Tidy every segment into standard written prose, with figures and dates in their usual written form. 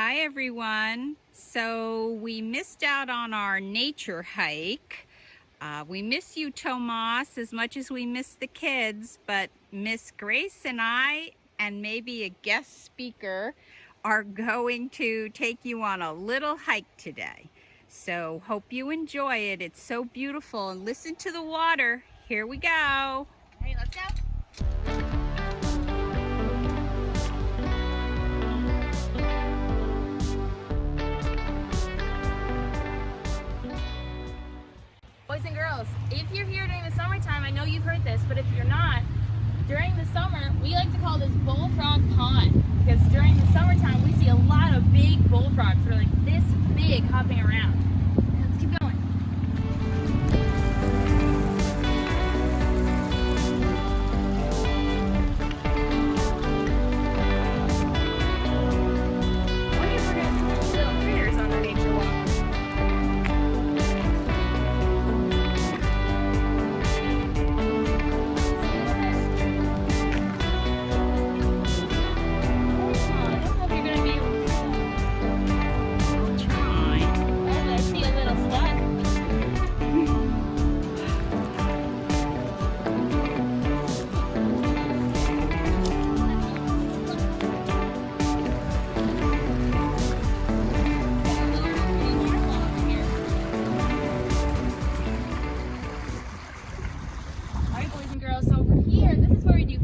Hi everyone. So we missed out on our nature hike. We miss you, Tomas, as much as we miss the kids, but Miss Grace and I, and maybe a guest speaker, are going to take you on a little hike today. So hope you enjoy it. It's so beautiful, and listen to the water. Here we go. All right, let's go. Boys and girls, if you're here during the summertime, I know you've heard this, but if you're not, during the summer, we like to call this bullfrog pond, because during the summertime, we see a lot of big bullfrogs that are like this big hopping around. Let's keep going. I wonder if we're going to see little critters on our nature walk.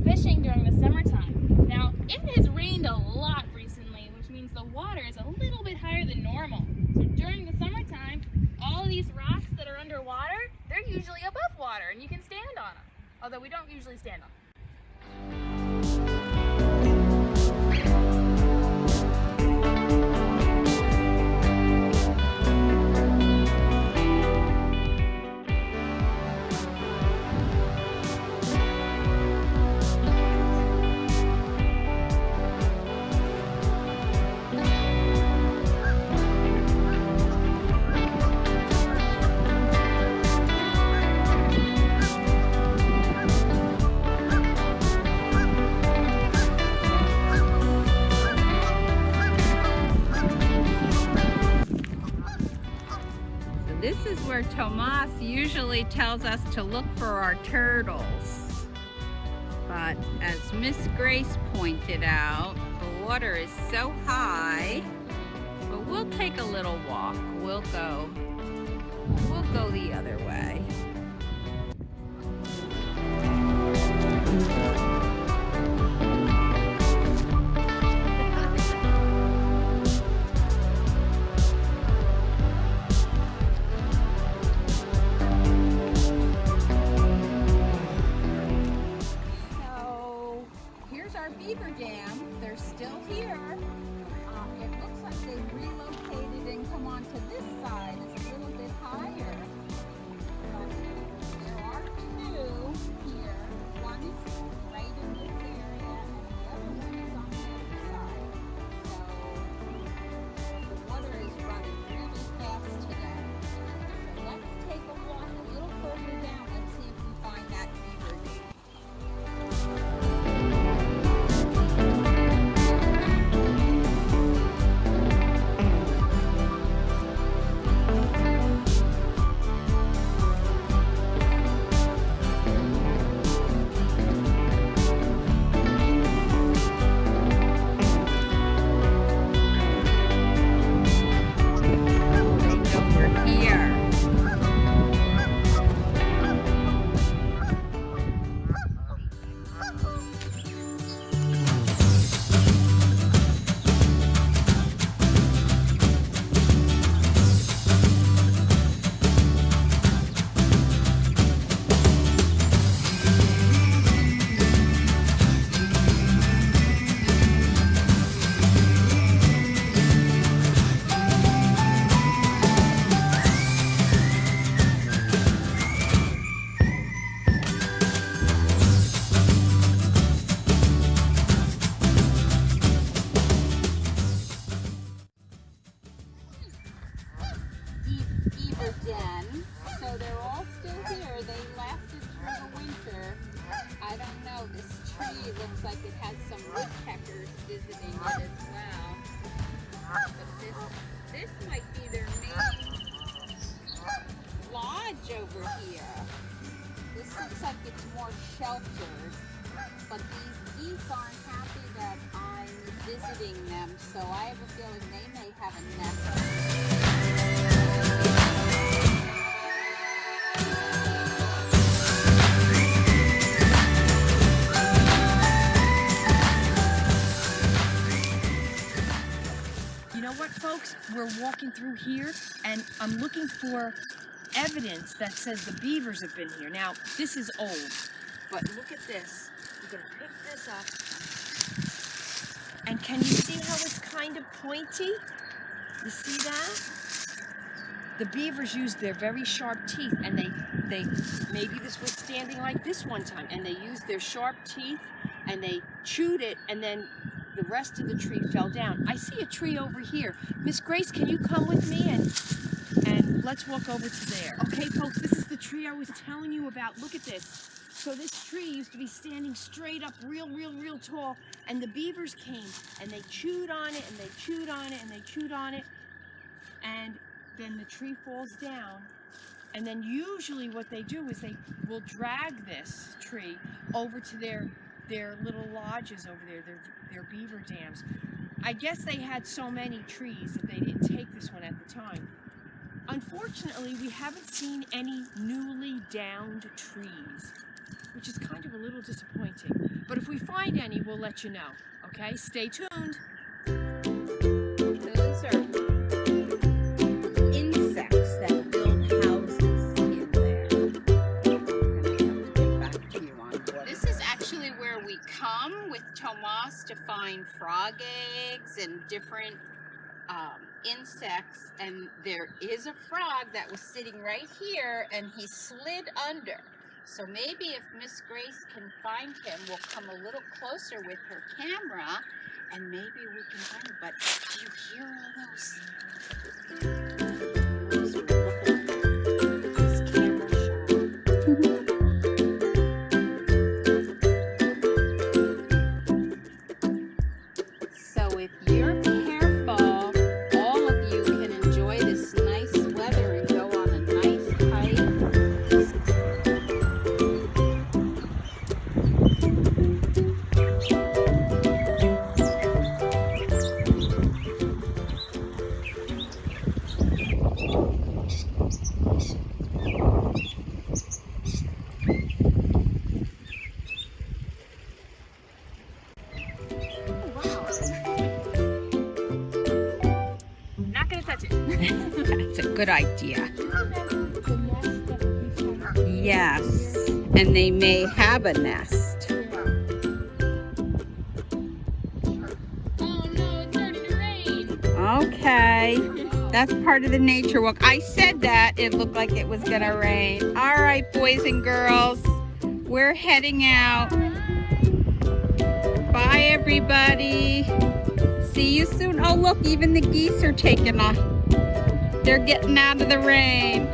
Fishing during the summertime. Now, it has rained a lot recently, which means the water is a little bit higher than normal. So during the summertime, all of these rocks that are underwater, they're usually above water and you can stand on them. Although we don't usually stand on them. This is where Tomas usually tells us to look for our turtles. But as Miss Grace pointed out, the water is so high, but we'll take a little walk. We'll go the other way. Beaver Dam, they're still here. It looks like they've relocated and come onto this side. It's a little bit higher. But there are two here. One is right in this area and the other one is on the other side. So the water is running really fast today. So let's take a walk a little further down. Let's see if we find that beaver dam. Den. So they're all still here. They lasted through the winter. I don't know. This tree looks like it has some woodpeckers visiting it as well. this might be their main lodge over here. This looks like it's more sheltered, but these geese aren't happy that I'm visiting them, so I have a feeling they may have a nest. You know what, folks? We're walking through here, and I'm looking for evidence that says the beavers have been here. Now, this is old, but look at this. We're going to pick this up. And can you see how it's kind of pointy? You see that? The beavers used their very sharp teeth, and they maybe this was standing like this one time, and they used their sharp teeth, and they chewed it, and then the rest of the tree fell down. I see a tree over here. Miss Grace, can you come with me and let's walk over to there. Okay, folks, this is the tree I was telling you about. Look at this. So this tree used to be standing straight up real tall, and the beavers came and they chewed on it and they chewed on it and they chewed on it, and then the tree falls down. And then usually what they do is they will drag this tree over to their little lodges over there, their beaver dams. I guess they had so many trees that they didn't take this one at the time. Unfortunately, we haven't seen any newly downed trees, which is kind of a little disappointing. But if we find any, we'll let you know. Okay, stay tuned. Those are insects that build houses in there. I'm gonna have to get back to you on what. This is actually where we come with Tomas to find frog eggs and different insects, and there is a frog that was sitting right here and he slid under. So maybe if Miss Grace can find him, we'll come a little closer with her camera and maybe we can find him. But do you hear all those? This camera shot. So if you're careful, all of you can enjoy this nice weather and go on a nice hike. Not gonna touch it. That's a good idea. Yes, and they may have a nest. Oh no, it's starting to rain. Okay, that's part of the nature walk. I said that it looked like it was gonna rain. All right, boys and girls, we're heading out. Bye, everybody. See you soon. Oh, look, even the geese are taking off. They're getting out of the rain.